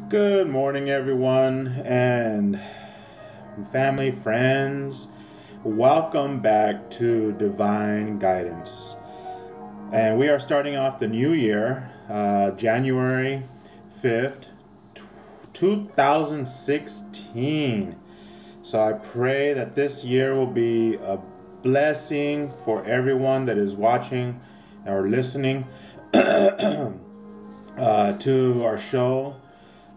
Good morning, everyone, and family, friends. Welcome back to Divine Guidance. And we are starting off the new year, January 5th, 2016. So I pray that this year will be a blessing for everyone that is watching or listening to our show.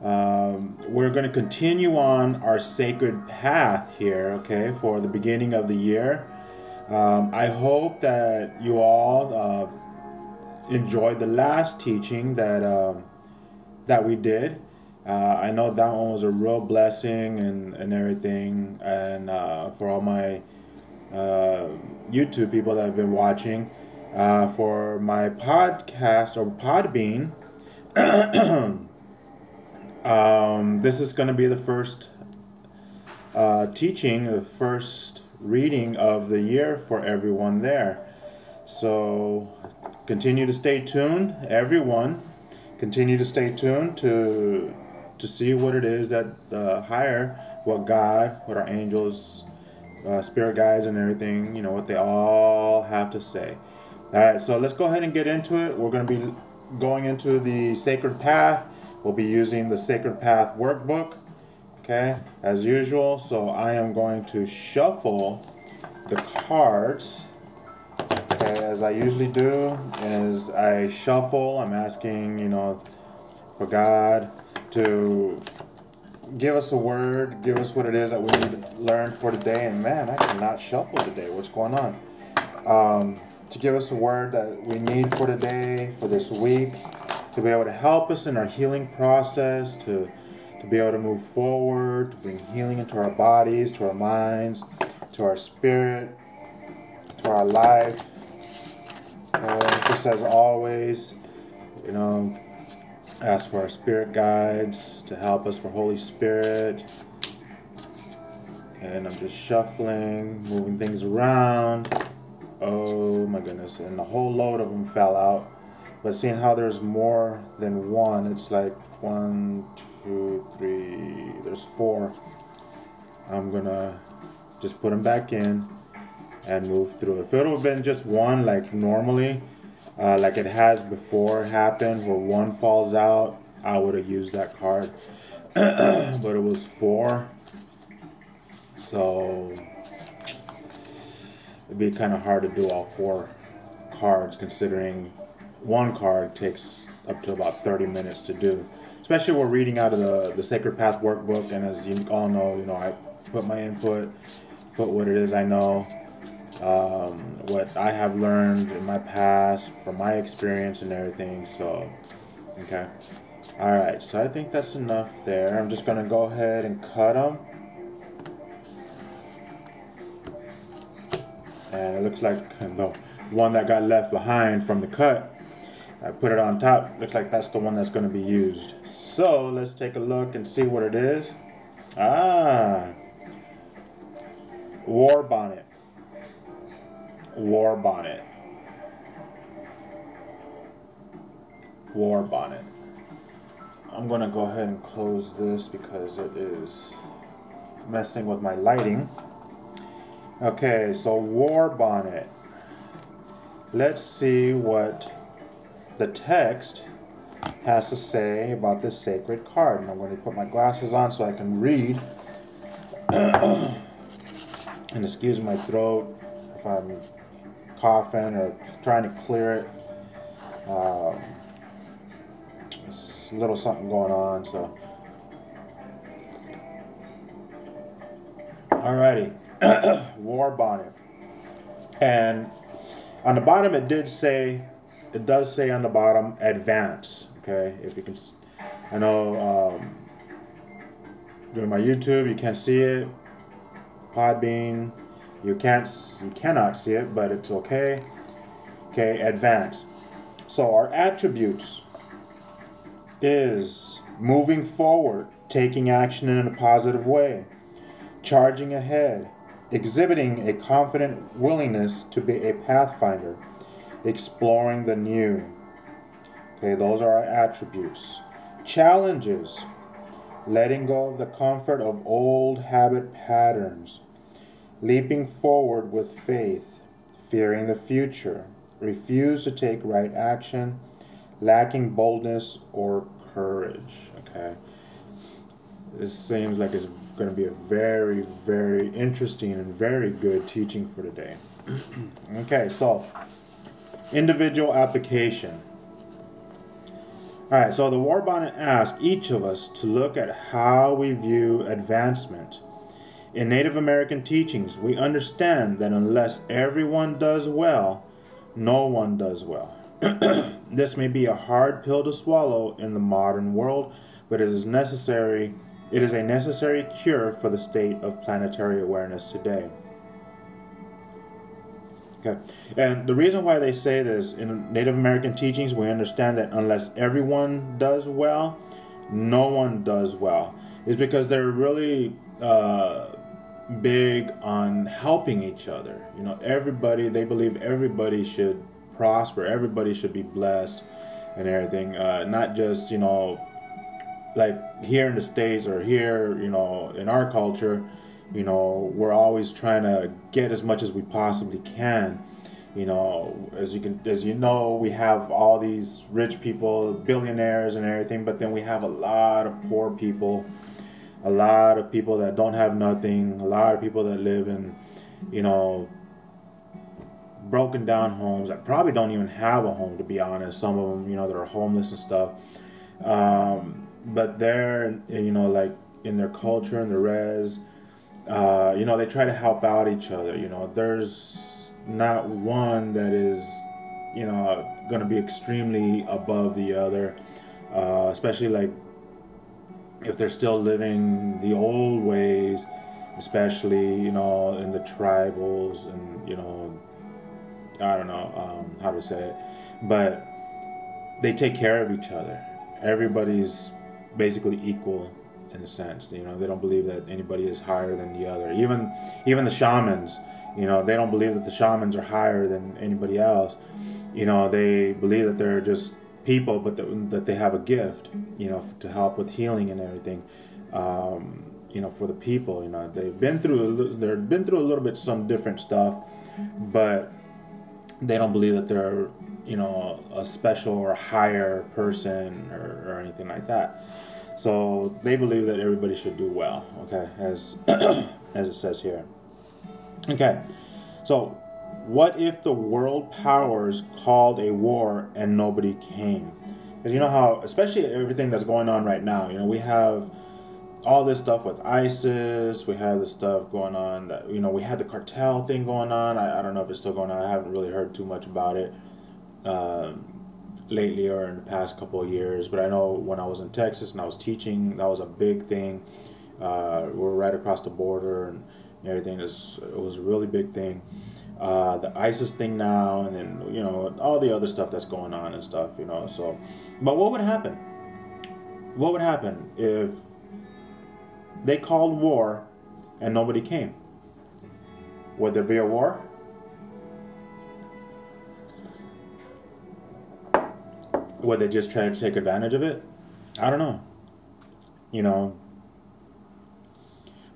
We're going to continue on our sacred path here, okay, for the beginning of the year. I hope that you all enjoyed the last teaching that we did. I know that one was a real blessing and everything, and for all my YouTube people that have been watching, for my podcast or Podbean. This is going to be the first teaching, the first reading of the year for everyone there. So continue to stay tuned, everyone. Continue to stay tuned to see what it is that what God, what our angels, spirit guides and everything, what they all have to say. All right, so let's go ahead and get into it. We're going to be going into the sacred path. We'll be using the Sacred Path workbook, okay, as usual. So I am going to shuffle the cards, okay, as I usually do. As I shuffle, I'm asking, for God to give us a word, give us what it is that we need to learn for today. And man, I cannot shuffle today. What's going on? To give us a word that we need for today, for this week, to be able to help us in our healing process, to be able to move forward, to bring healing into our bodies, to our minds, to our spirit, to our life. Just as always, ask for our spirit guides to help us, for Holy Spirit. And I'm just shuffling, moving things around. Oh my goodness, and a whole load of them fell out. But seeing how there's more than one, it's like 1, 2, 3, there's 4. I'm gonna just put them back in and move through. If it would have been just one, like normally, like it has before happened, where one falls out, I would have used that card. But it was 4. So it'd be kind of hard to do all 4 cards, considering one card takes up to about 30 minutes to do. Especially we're reading out of the Sacred Path workbook, and as you all know, I put my input, put what it is I know, what I have learned in my past, from my experience and everything. So, okay. Alright, so I think that's enough there. I'm just going to go ahead and cut them. And it looks like the one that got left behind from the cut, I put it on top. Looks like that's the one that's going to be used. So let's take a look and see what it is. Warbonnet. Warbonnet. Warbonnet. I'm going to go ahead and close this because it is messing with my lighting. Okay, so Warbonnet. Let's see what the text has to say about this sacred card. And I'm going to put my glasses on so I can read. And excuse my throat if I'm coughing or trying to clear it. There's a little something going on, so. Alrighty. Warbonnet. And on the bottom it does say on the bottom, advance. Okay, if you can, I know during my YouTube you can't see it. Podbean, you cannot see it, but it's okay. Okay, advance. So our attributes is moving forward, taking action in a positive way, charging ahead, exhibiting a confident willingness to be a pathfinder, exploring the new. Okay, those are our attributes. Challenges. letting go of the comfort of old habit patterns, leaping forward with faith, fearing the future, refuse to take right action, lacking boldness or courage. Okay, this seems like it's going to be a very, very interesting and very good teaching for today. Okay, so individual application. All right, so the Warbonnet asks each of us to look at how we view advancement. In Native American teachings, we understand that unless everyone does well, no one does well. This may be a hard pill to swallow in the modern world, but it is necessary. It is a necessary cure for the state of planetary awareness today. Okay, and the reason why they say this in Native American teachings, we understand that unless everyone does well, no one does well, is because they're really big on helping each other. You know, everybody, they believe everybody should prosper, everybody should be blessed and everything, not just, you know, like here in the States or here, you know, in our culture, you know, we're always trying to get as much as we possibly can. You know, as you know, we have all these rich people, billionaires and everything, but then we have a lot of poor people, a lot of people that don't have nothing, a lot of people that live in, you know, broken down homes that probably don't even have a home, to be honest. Some of them, you know, that are homeless and stuff. But they're, you know, like in their culture and the res, you know, they try to help out each other. You know, there's not one that is, you know, going to be extremely above the other, especially like if they're still living the old ways, especially, you know, in the tribals and, you know, I don't know how to say it, but they take care of each other. Everybody's basically equal in a sense. You know, they don't believe that anybody is higher than the other. Even the shamans, you know, they don't believe that the shamans are higher than anybody else. You know, they believe that they're just people, but that they have a gift, you know, to help with healing and everything. You know, for the people, you know, they've been through a little bit some different stuff, but they don't believe that they're, you know, a special or higher person or anything like that. So they believe that everybody should do well, okay, as as it says here. Okay, so what if the world powers called a war and nobody came? Because you know how, especially everything that's going on right now, you know, we have all this stuff with ISIS, we have this stuff going on that, you know, we had the cartel thing going on. I don't know if it's still going on. I haven't really heard too much about it lately or in the past couple of years, but I know when I was in Texas and I was teaching, that was a big thing. We're right across the border and everything. It was a really big thing. The ISIS thing now, and then, you know, all the other stuff that's going on and stuff, you know. So, but what would happen? What would happen if they called war and nobody came? Would there be a war? Would they just try to take advantage of it? I don't know. You know,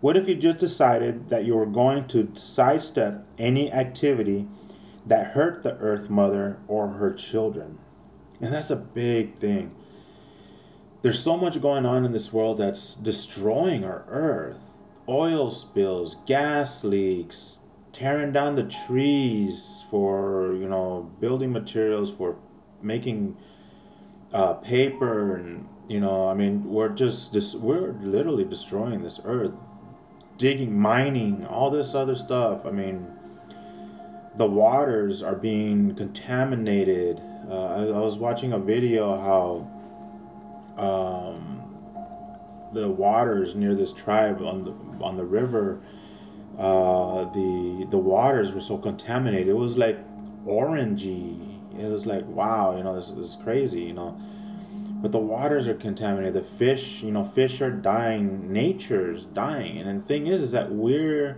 what if you just decided that you were going to sidestep any activity that hurt the Earth Mother or her children? And that's a big thing. There's so much going on in this world that's destroying our Earth. Oil spills, gas leaks, tearing down the trees for, you know, building materials, for making paper, and, you know, I mean, we're literally destroying this Earth. Digging, mining, all this other stuff. I mean, the waters are being contaminated. I was watching a video how the waters near this tribe on the river, the waters were so contaminated. It was like orangey. It was like, wow, you know, this is crazy, you know. But the waters are contaminated. The fish, you know, fish are dying. Nature's dying. And the thing is that we're,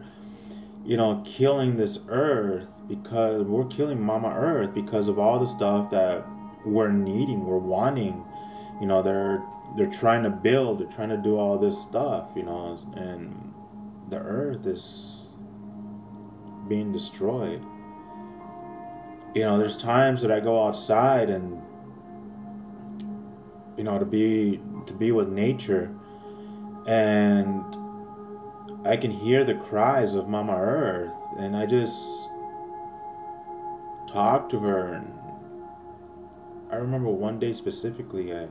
you know, killing this Earth because we're killing Mama Earth because of all the stuff that we're needing, we're wanting. You know, they're they're trying to build, they're trying to do all this stuff, you know, and the earth is being destroyed. You know, there's times that I go outside and, you know, to be with nature, and I can hear the cries of Mama Earth, and I just talk to her. And I remember one day specifically, I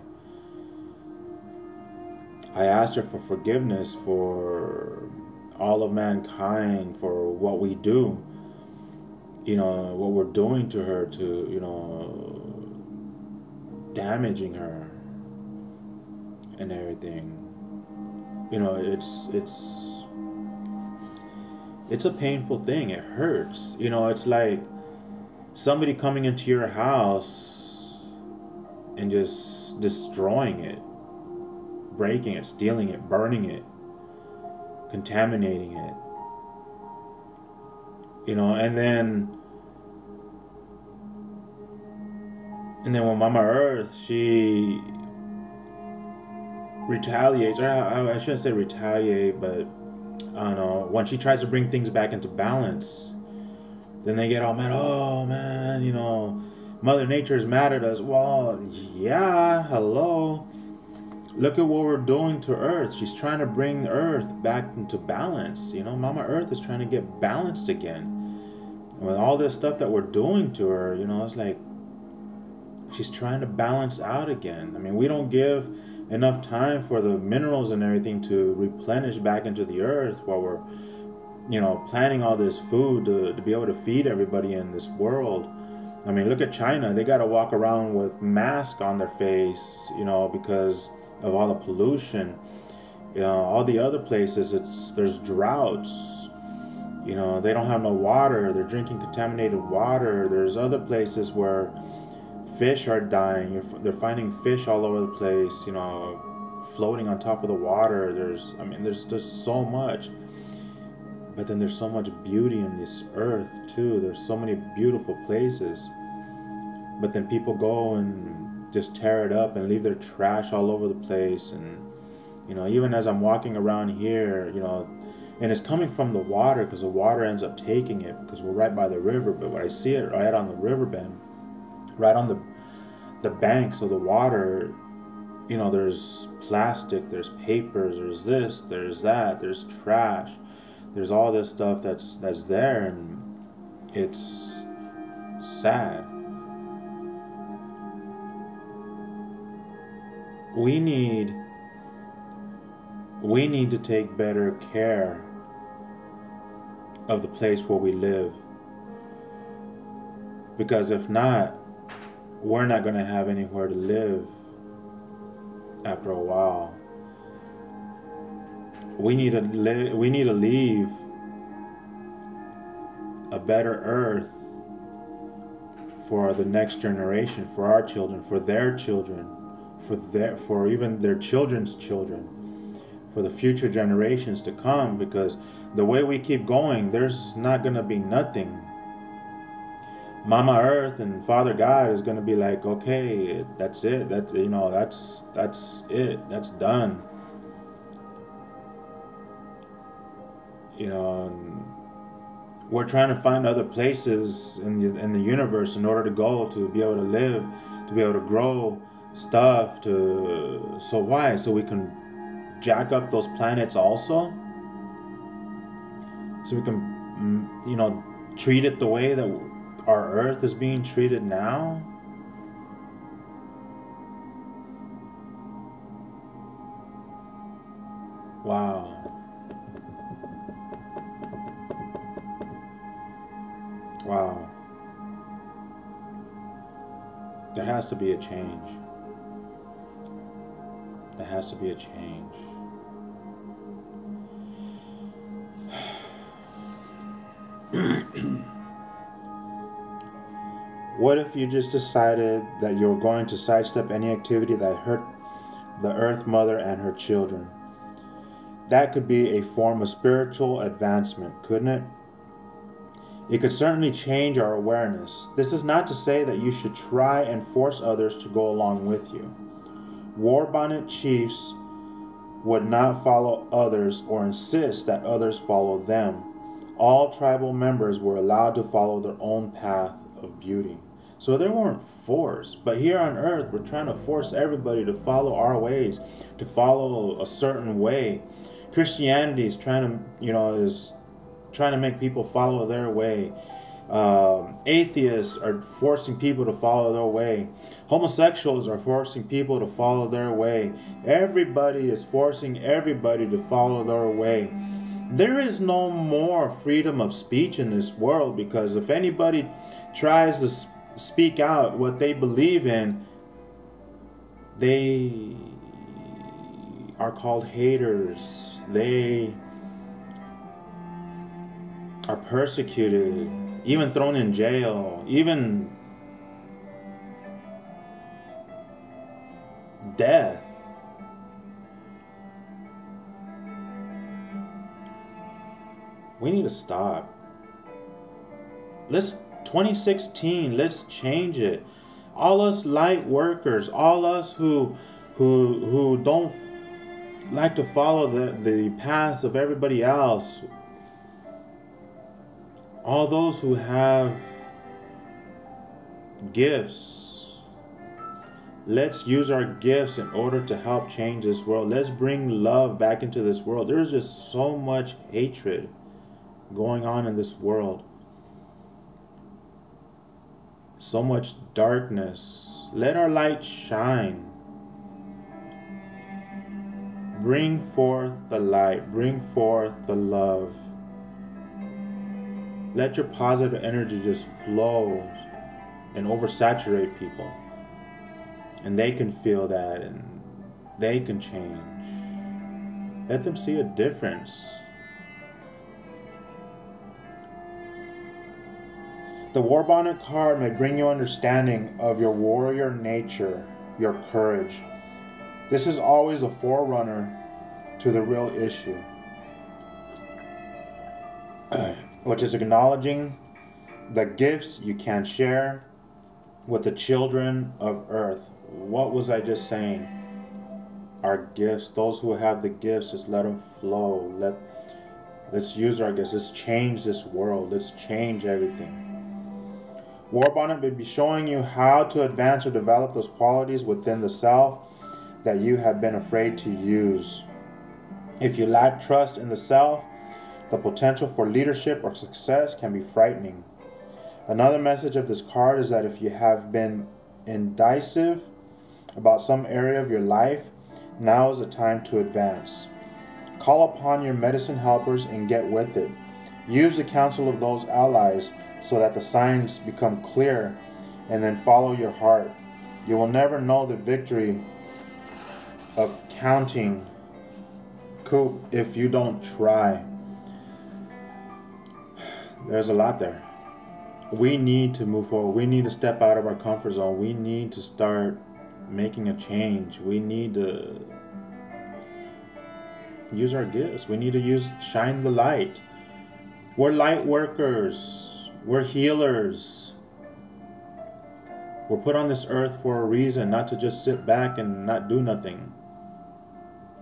asked her for forgiveness for all of mankind, for what we do, you know, what we're doing to her, to, you know, damaging her and everything. You know, it's a painful thing. It hurts. You know, it's like somebody coming into your house and just destroying it, breaking it, stealing it, burning it, contaminating it. You know, and then when Mama Earth, she retaliates, or I shouldn't say retaliate, but I don't know, when she tries to bring things back into balance, then they get all mad. Oh man, you know, Mother Nature is mad at us. Well, yeah, hello. Look at what we're doing to Earth. She's trying to bring Earth back into balance. You know, Mama Earth is trying to get balanced again. With all this stuff that we're doing to her, you know, it's like she's trying to balance out again. I mean, we don't give enough time for the minerals and everything to replenish back into the earth while we're, you know, planting all this food to be able to feed everybody in this world. I mean, look at China. They got to walk around with masks on their face, you know, because of all the pollution. You know, all the other places, there's droughts. You know, they don't have no water. They're drinking contaminated water. There's other places where fish are dying. They're finding fish all over the place, you know, floating on top of the water. There's so much. But then there's so much beauty in this earth too. There's so many beautiful places. But then people go and just tear it up and leave their trash all over the place. And, you know, even as I'm walking around here, you know, and it's coming from the water, because the water ends up taking it, because we're right by the river. But when I see it right on the riverbed, right on the banks of the water, you know, there's plastic, there's papers, there's this, there's that, there's trash, there's all this stuff that's there, and it's sad. We need to take better care of the place where we live, because if not, we're not going to have anywhere to live after a while. We need to leave a better earth for the next generation, for our children, for their children, for even their children's children, for the future generations to come, because the way we keep going, there's not going to be nothing. Mama Earth and Father God is going to be like, okay, that's it. That's it. That's done. You know, we're trying to find other places in the universe in order to go, to be able to live, to be able to grow stuff. So why? So we can jack up those planets also? So we can, you know, treat it the way that our Earth is being treated now? Wow. Wow. There has to be a change. There has to be a change. What if you just decided that you're going to sidestep any activity that hurt the Earth Mother and her children? That could be a form of spiritual advancement, couldn't it? It could certainly change our awareness. This is not to say that you should try and force others to go along with you. Warbonnet chiefs would not follow others or insist that others follow them. All tribal members were allowed to follow their own path of beauty. So they weren't forced. But here on earth, we're trying to force everybody to follow our ways, to follow a certain way. Christianity is trying to make people follow their way. Atheists are forcing people to follow their way. Homosexuals are forcing people to follow their way. Everybody is forcing everybody to follow their way. There is no more freedom of speech in this world, because if anybody tries to speak out what they believe in, they are called haters. They are persecuted, even thrown in jail, even death. We need to stop. 2016, let's change it. All us light workers, all us who don't like to follow the paths of everybody else, all those who have gifts, let's use our gifts in order to help change this world. Let's bring love back into this world. There's just so much hatred going on in this world. So much darkness. Let our light shine. Bring forth the light. Bring forth the love. Let your positive energy just flow and oversaturate people. And they can feel that and they can change. Let them see a difference. The Warbonnet card may bring you understanding of your warrior nature, your courage. This is always a forerunner to the real issue, which is acknowledging the gifts you can share with the children of earth. What was I just saying? Our gifts, those who have the gifts, just let them flow. Let's use our gifts. Let's change this world. Let's change everything. Warbonnet may be showing you how to advance or develop those qualities within the self that you have been afraid to use. If you lack trust in the self, the potential for leadership or success can be frightening. Another message of this card is that if you have been indecisive about some area of your life, now is the time to advance. Call upon your medicine helpers and get with it. Use the counsel of those allies so that the signs become clear, and then follow your heart. You will never know the victory of counting coup if you don't try. There's a lot there. We need to move forward. We need to step out of our comfort zone. We need to start making a change. We need to use our gifts. We need to shine the light. We're light workers. We're healers. We're put on this earth for a reason, not to just sit back and not do nothing.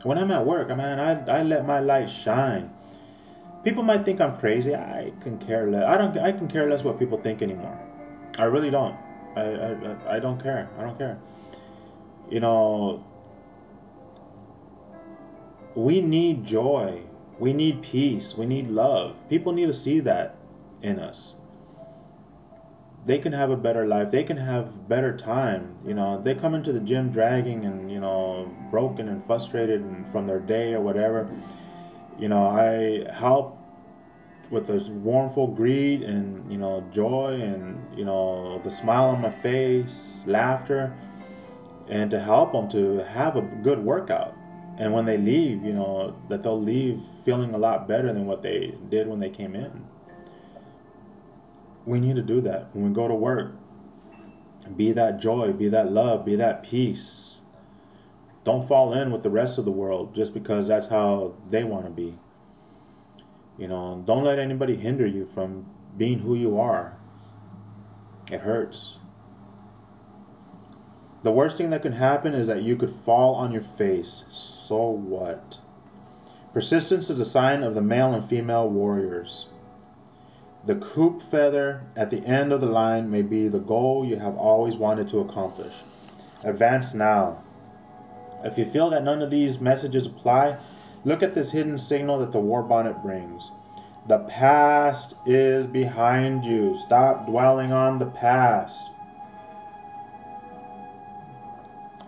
When I'm at work, I let my light shine. People might think I'm crazy. I can care less. I can care less what people think anymore. I really don't. I don't care. I don't care. You know, we need joy. We need peace. We need love. People need to see that in us. They can have a better life. They can have better time. You know, they come into the gym dragging and, you know, broken and frustrated and from their day or whatever. You know, I help with the warmful greed and, you know, joy and, you know, the smile on my face, laughter, and to help them to have a good workout. And when they leave, you know, that they'll leave feeling a lot better than what they did when they came in. We need to do that when we go to work. Be that joy, be that love, be that peace. Don't fall in with the rest of the world just because that's how they want to be. You know, don't let anybody hinder you from being who you are. It hurts. The worst thing that can happen is that you could fall on your face. So what? Persistence is a sign of the male and female warriors. The coop feather at the end of the line may be the goal you have always wanted to accomplish. Advance now. If you feel that none of these messages apply, look at this hidden signal that the Warbonnet brings. The past is behind you. Stop dwelling on the past.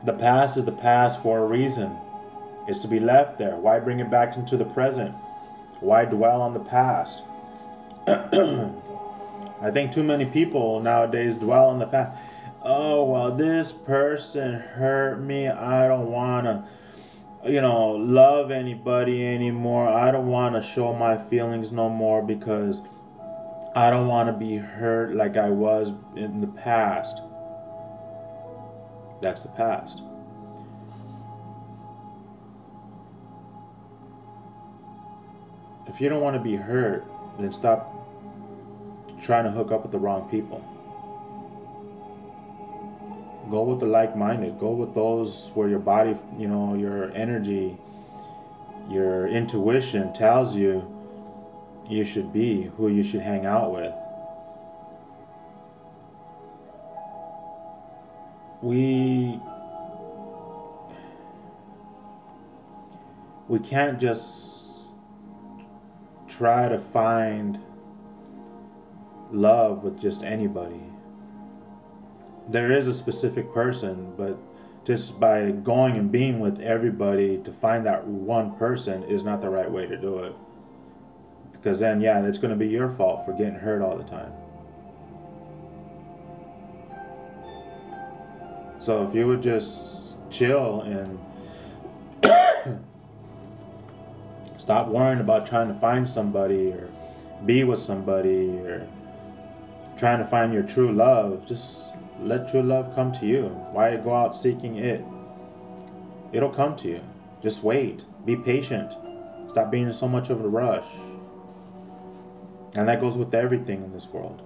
The past is the past for a reason. It's to be left there. Why bring it back into the present? Why dwell on the past? I think too many people nowadays dwell on the past. Oh, well, this person hurt me. I don't want to, love anybody anymore. I don't want to show my feelings no more because I don't want to be hurt like I was in the past. That's the past. If you don't want to be hurt, then stop trying to hook up with the wrong people. Go with the like-minded. Go with those where your body, your energy, your intuition tells you you should be, who you should hang out with. We can't just try to find love with just anybody. There is a specific person, but just by going and being with everybody to find that one person is not the right way to do it. Because then, it's going to be your fault for getting hurt all the time. So if you would just chill and stop worrying about trying to find somebody or be with somebody or trying to find your true love, just let true love come to you. Why go out seeking it? It'll come to you. Just wait. Be patient. Stop being in so much of a rush. And that goes with everything in this world.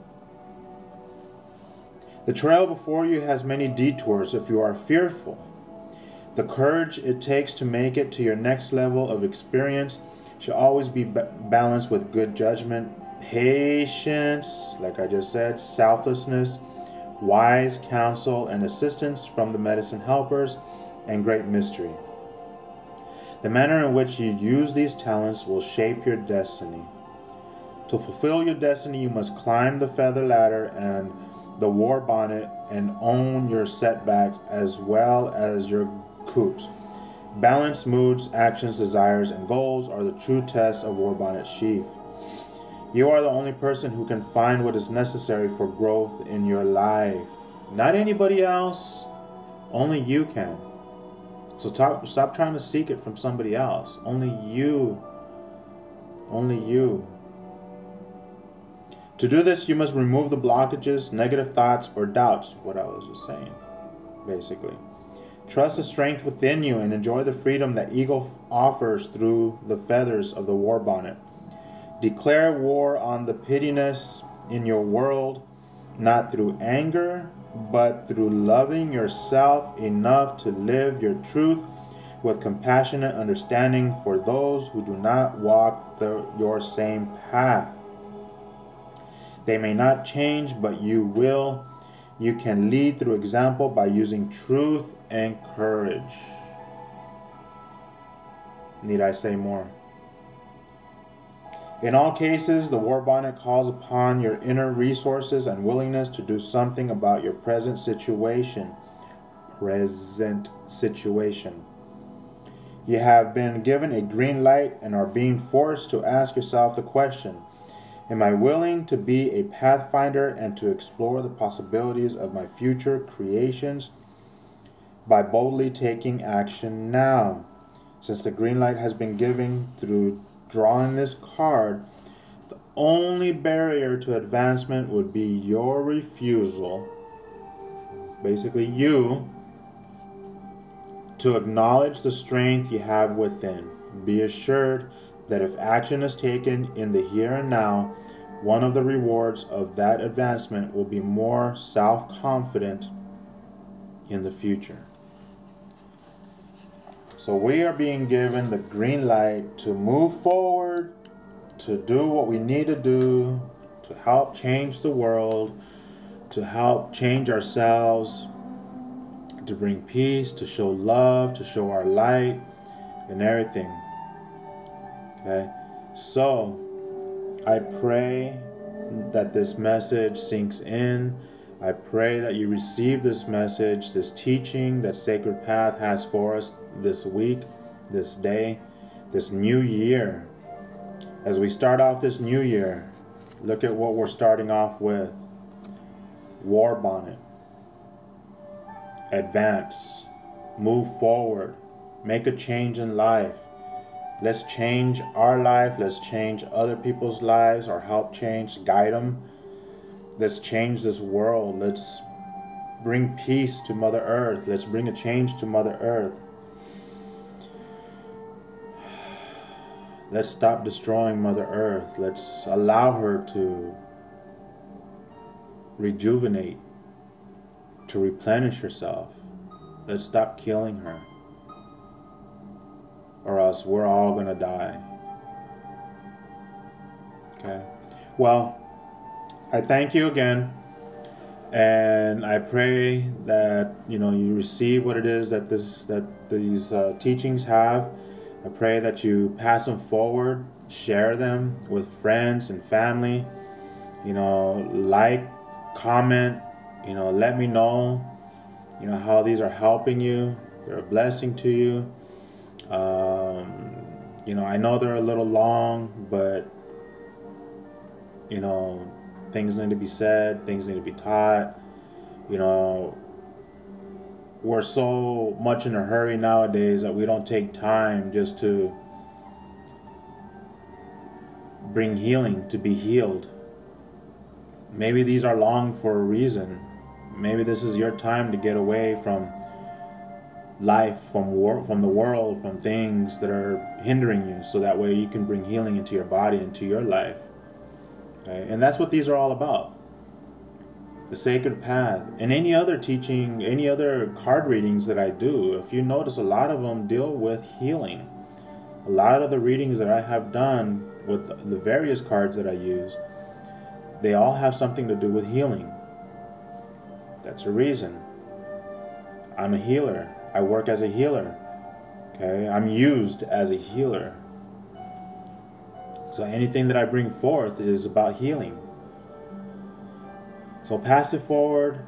The trail before you has many detours if you are fearful. The courage it takes to make it to your next level of experience should always be balanced with good judgment, patience, like I just said, selflessness, wise counsel, and assistance from the medicine helpers, and great mystery. The manner in which you use these talents will shape your destiny. To fulfill your destiny, you must climb the feather ladder and the Warbonnet and own your setbacks as well as your coops. Balanced moods, actions, desires, and goals are the true test of Warbonnet sheath. You are the only person who can find what is necessary for growth in your life. Not anybody else. Only you can. So stop trying to seek it from somebody else. Only you. Only you. To do this, you must remove the blockages, negative thoughts, or doubts. What I was just saying, basically. Trust the strength within you and enjoy the freedom that eagle offers through the feathers of the Warbonnet. Declare war on the pettiness in your world, not through anger, but through loving yourself enough to live your truth with compassionate understanding for those who do not walk your same path. They may not change, but you will. You can lead through example by using truth and courage. Need I say more? In all cases, the Warbonnet calls upon your inner resources and willingness to do something about your present situation. You have been given a green light and are being forced to ask yourself the question, am I willing to be a pathfinder and to explore the possibilities of my future creations by boldly taking action now? Since the green light has been given through drawing this card, the only barrier to advancement would be your refusal, basically you, to acknowledge the strength you have within. Be assured that if action is taken in the here and now, one of the rewards of that advancement will be more self-confident in the future. So we are being given the green light to move forward, to do what we need to do, to help change the world, to help change ourselves, to bring peace, to show love, to show our light and everything. Okay? So I pray that this message sinks in. I pray that you receive this message, this teaching that Sacred Path has for us this week, this day, this new year. As we start off this new year, look at what we're starting off with. Warbonnet. Advance. Move forward. Make a change in life. Let's change our life. Let's change other people's lives or help change, guide them. Let's change this world. Let's bring peace to Mother Earth. Let's bring a change to Mother Earth. Let's stop destroying Mother Earth. Let's allow her to rejuvenate, to replenish herself. Let's stop killing her, or else we're all gonna die. Okay? Well, I thank you again, and I pray that you receive what it is that these teachings have. I pray that you pass them forward, share them with friends and family. Like, comment. Let me know. How these are helping you. They're a blessing to you. I know they're a little long, but things need to be said, things need to be taught. We're so much in a hurry nowadays that we don't take time just to bring healing, to be healed. Maybe these are long for a reason. Maybe this is your time to get away from life, from the world, from things that are hindering you, so that way you can bring healing into your body, into your life. Okay? And that's what these are all about. The Sacred Path, and any other teaching, any other card readings that I do, if you notice, a lot of them deal with healing. A lot of the readings that I have done with the various cards that I use, they all have something to do with healing. That's a reason. I'm a healer. I work as a healer. Okay? I'm used as a healer. So anything that I bring forth is about healing. So pass it forward,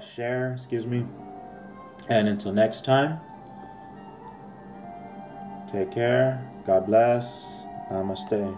share, and until next time, take care, God bless, namaste.